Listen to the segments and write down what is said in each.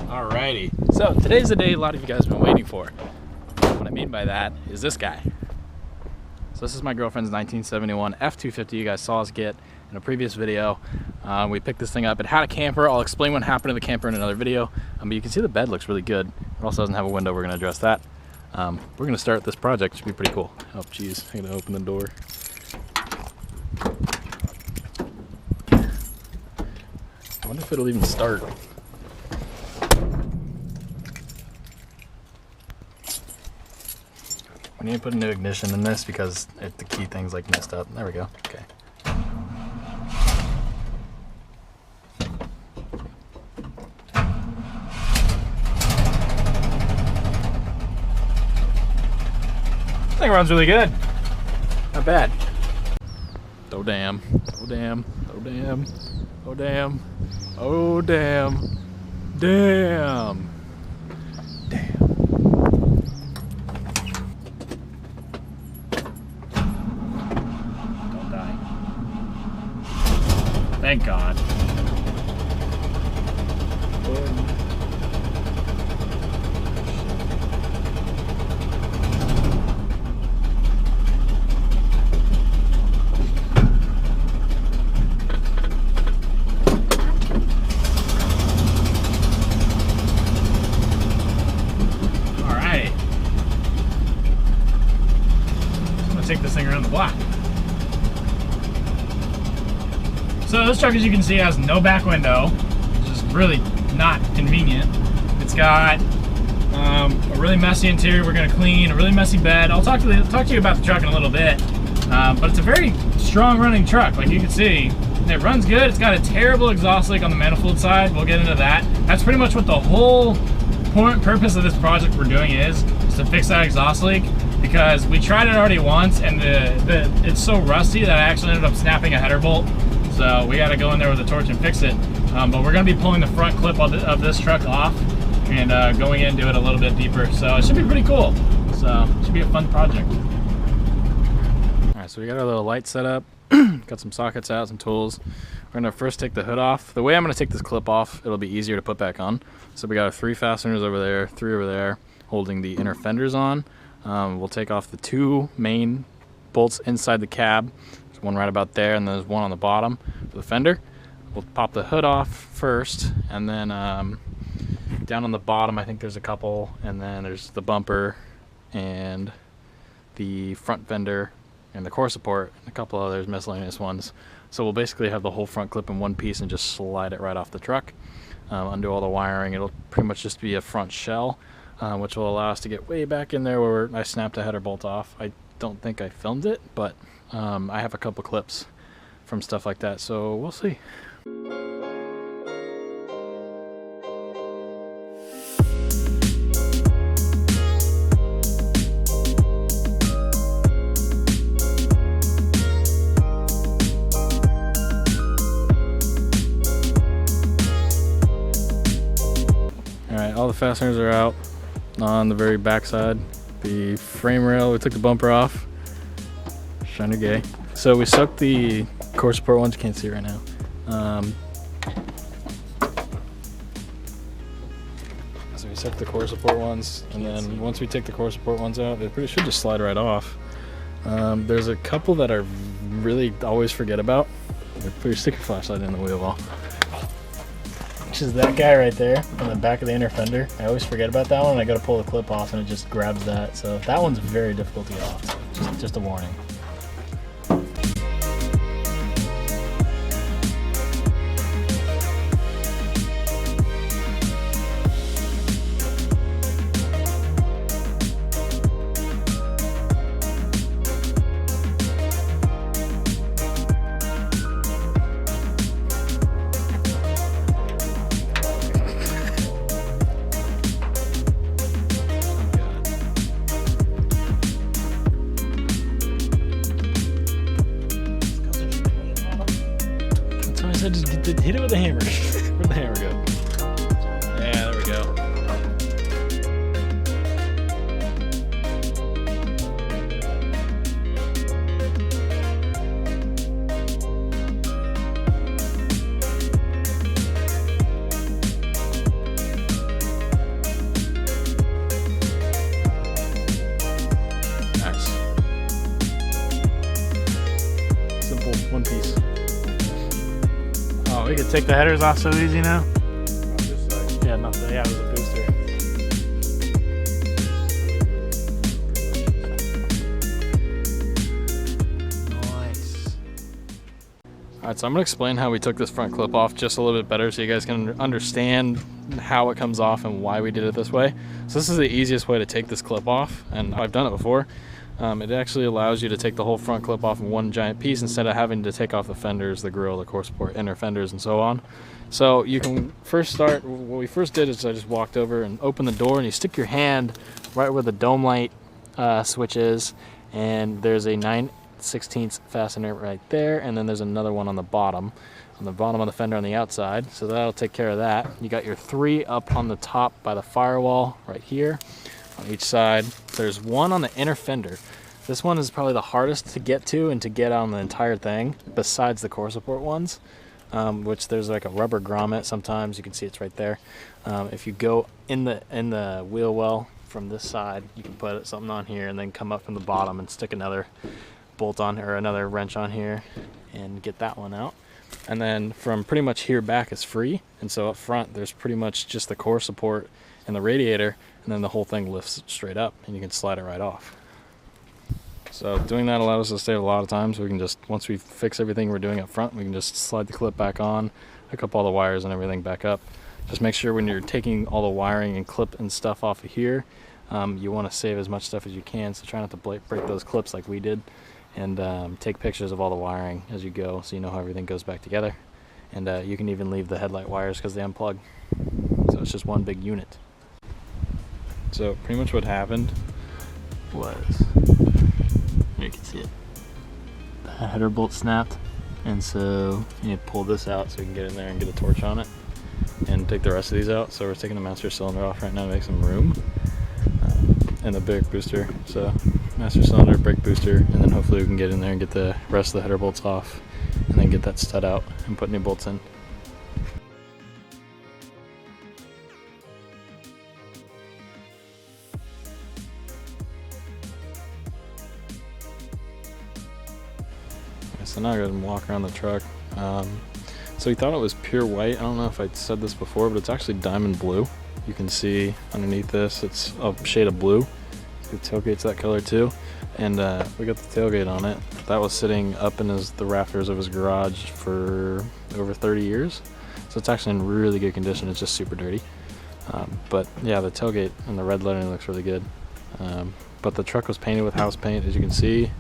Alrighty, so today's the day a lot of you guys have been waiting for. What I mean by that is this guy. So this is my girlfriend's 1971 F250 you guys saw us get in a previous video. We picked this thing up. It had a camper. I'll explain what happened to the camper in another video. But you can see the bed looks really good. It also doesn't have a window. We're going to address that. We're going to start this project. It should be pretty cool. Oh, geez. I'm going to open the door. I wonder if it'll even start. We need to put a new ignition in this because the key thing's like messed up. There we go. Okay. I think it runs really good. Not bad. Oh damn. Oh damn. Oh damn. Oh damn. Oh damn. Damn. Damn. Don't die. Thank God. Take this thing around the block. So this truck, as you can see, has no back window, which is really not convenient. It's got a really messy interior we're going to clean, a really messy bed. I'll talk to you about the truck in a little bit, but it's a very strong running truck, like you can see. And it runs good. It's got a terrible exhaust leak on the manifold side. We'll get into that. That's pretty much what the whole purpose of this project we're doing is to fix that exhaust leak. Because we tried it already once and it's so rusty that I actually ended up snapping a header bolt. So we got to go in there with a torch and fix it. But we're going to be pulling the front clip of this truck off and going into it a little bit deeper. So it should be pretty cool. So it should be a fun project. Alright, so we got our little light set up. Got some sockets out, some tools. We're going to first take the hood off. The way I'm going to take this clip off, it'll be easier to put back on. So we got our 3 fasteners over there, 3 over there, holding the inner fenders on. We'll take off the 2 main bolts inside the cab. There's one right about there, and there's one on the bottom for the fender. We'll pop the hood off first, and then down on the bottom I think there's a couple, and then there's the bumper and the front fender and the core support and a couple others miscellaneous ones. So we'll basically have the whole front clip in one piece and just slide it right off the truck. Undo all the wiring. It'll pretty much just be a front shell. Which will allow us to get way back in there where I snapped a header bolt off. I don't think I filmed it, but I have a couple clips from stuff like that, so we'll see. Alright, all the fasteners are out. On the very back side, the frame rail, we took the bumper off. Shiny gay. So we sucked the core support ones, you can't see it right now. So we sucked the core support ones, and then once we take the core support ones out, it should just slide right off. There's a couple that I really always forget about. Put your sticker flashlight in the wheel well. Which is that guy right there on the back of the inner fender. I always forget about that one, and I go to pull the clip off and it just grabs that. So that one's very difficult to get off. So just a warning. Just hit it with a hammer. Where'd the hammer go? Yeah, there we go. take the headers off so easy now? On this side. Yeah, not the, yeah, it was a booster. Nice. Alright, so I'm going to explain how we took this front clip off just a little bit better so you guys can understand how it comes off and why we did it this way. So this is the easiest way to take this clip off, and I've done it before. It actually allows you to take the whole front clip off in one giant piece instead of having to take off the fenders, the grille, the core support, inner fenders, and so on. So you can first start, what we first did is I just walked over and opened the door, and you stick your hand right where the dome light switch is, and there's a 9/16 fastener right there, and then there's another one on the bottom of the fender on the outside, so that'll take care of that. You got your 3 up on the top by the firewall right here on each side. There's one on the inner fender. This one is probably the hardest to get to and to get on the entire thing, besides the core support ones, which there's like a rubber grommet sometimes. You can see it's right there. If you go in the wheel well from this side, you can put something on here and then come up from the bottom and stick another bolt on, or another wrench on here, and get that one out. And then from pretty much here back is free, and so up front there's pretty much just the core support and the radiator, and then the whole thing lifts straight up and you can slide it right off. So doing that allows us to save a lot of time, so we can just, once we fix everything we're doing up front, we can just slide the clip back on, hook up all the wires and everything back up. Just make sure when you're taking all the wiring and clip and stuff off of here, you want to save as much stuff as you can, so try not to break those clips like we did, and take pictures of all the wiring as you go so you know how everything goes back together. And you can even leave the headlight wires because they unplug, so it's just one big unit. So pretty much what happened was, you can see it, the header bolt snapped, and so you need to pull this out so you can get in there and get a torch on it and take the rest of these out. So we're taking the master cylinder off right now to make some room, and the brake booster. So master cylinder, brake booster, and then hopefully we can get in there and get the rest of the header bolts off, and then get that stud out and put new bolts in. So now I got to walk around the truck. So we thought it was pure white. I don't know if I said this before, but it's actually diamond blue. You can see underneath this, it's a shade of blue. The tailgate's that color too. And we got the tailgate on it. That was sitting up in the rafters of his garage for over 30 years. So it's actually in really good condition. It's just super dirty. But yeah, the tailgate and the red lettering looks really good. But the truck was painted with house paint, as you can see.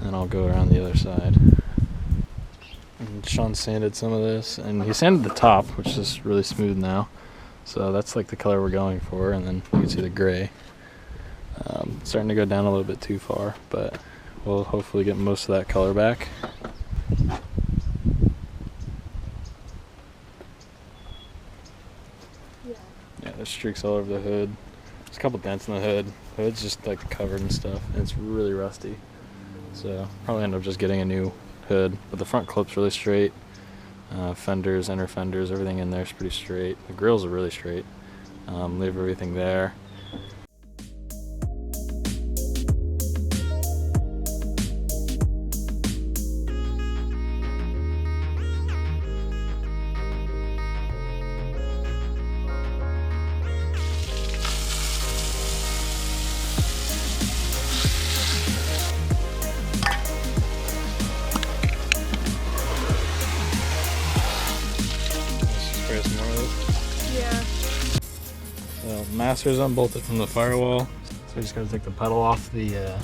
And I'll go around the other side. And Sean sanded some of this, and he sanded the top, which is really smooth now. So that's like the color we're going for, and then you can see the gray. Starting to go down a little bit too far, but we'll hopefully get most of that color back. Yeah, there's streaks all over the hood. There's a couple dents in the hood. The hood's just like covered and stuff, and it's really rusty. So probably end up just getting a new hood, but the front clip's really straight. Fenders, inner fenders, everything in there is pretty straight. The grills are really straight. Leave everything there. Some more of this. Yeah. So master's unbolted from the firewall, so we just gotta take the pedal off the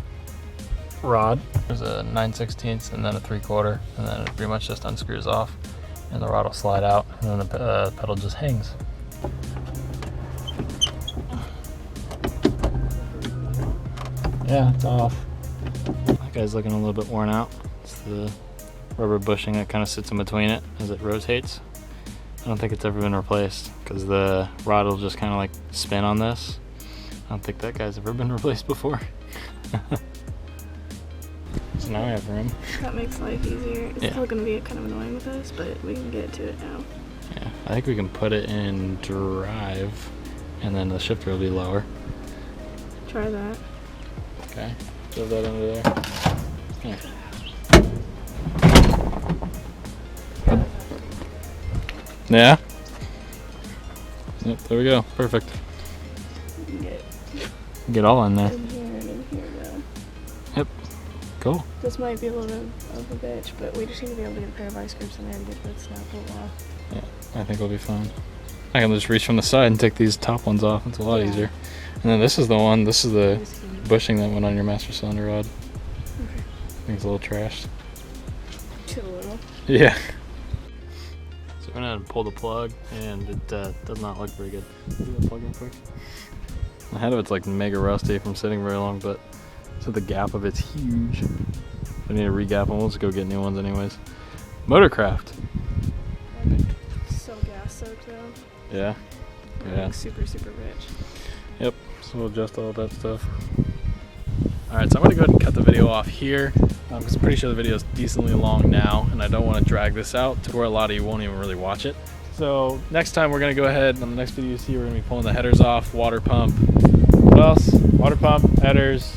rod. There's a 9/16 and then a 3/4, and then it pretty much just unscrews off, and the rod will slide out, and then the pedal just hangs. Yeah, it's off. That guy's looking a little bit worn out. It's the rubber bushing that kind of sits in between it as it rotates. I don't think it's ever been replaced because the rod will just kind of like spin on this. I don't think that guy's ever been replaced before. So now we have room. That makes life easier. It's Yeah. still going to be kind of annoying with this, but we can get to it now. Yeah, I think we can put it in drive, and then the shifter will be lower. Try that. Okay, throw that under there. Yeah. Yeah? Yep, there we go. Perfect. Get all in there. In here and in here though. Yep. Cool. This might be a little bit of a bitch, but we just need to be able to get a pair of ice grips in there to get the snap pulled off. Yeah, I think we'll be fine. I can just reach from the side and take these top ones off. It's a lot easier. And then this is the one, this is the bushing that went on your master cylinder rod. Okay. I think it's a little trashed. Too little. Yeah. So we're gonna pull the plug, and it does not look very good. Do that plug in quick. The head of it's like mega rusty from sitting very long, but so the gap of it's huge. I need to re-gap them. We'll just go get new ones anyways. Motorcraft. So gas soaked though. Yeah. Yeah. Like super, super rich. Yep. So we'll adjust all that stuff. Alright, so I'm going to go ahead and cut the video off here because I'm pretty sure the video is decently long now and I don't want to drag this out to where a lot of you won't even really watch it. So next time we're going to go ahead, on the next video you see, we're going to be pulling the headers off, water pump. What else? Water pump, headers,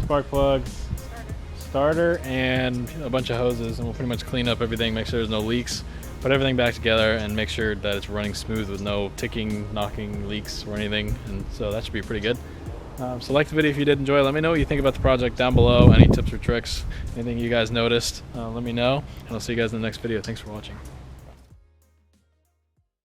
spark plugs, starter, and a bunch of hoses, and we'll pretty much clean up everything, make sure there's no leaks, put everything back together, and make sure that it's running smooth with no ticking, knocking, leaks, or anything, and so that should be pretty good. So like the video if you did enjoy. Let me know what you think about the project down below. Any tips or tricks, anything you guys noticed, let me know, and I'll see you guys in the next video. Thanks for watching.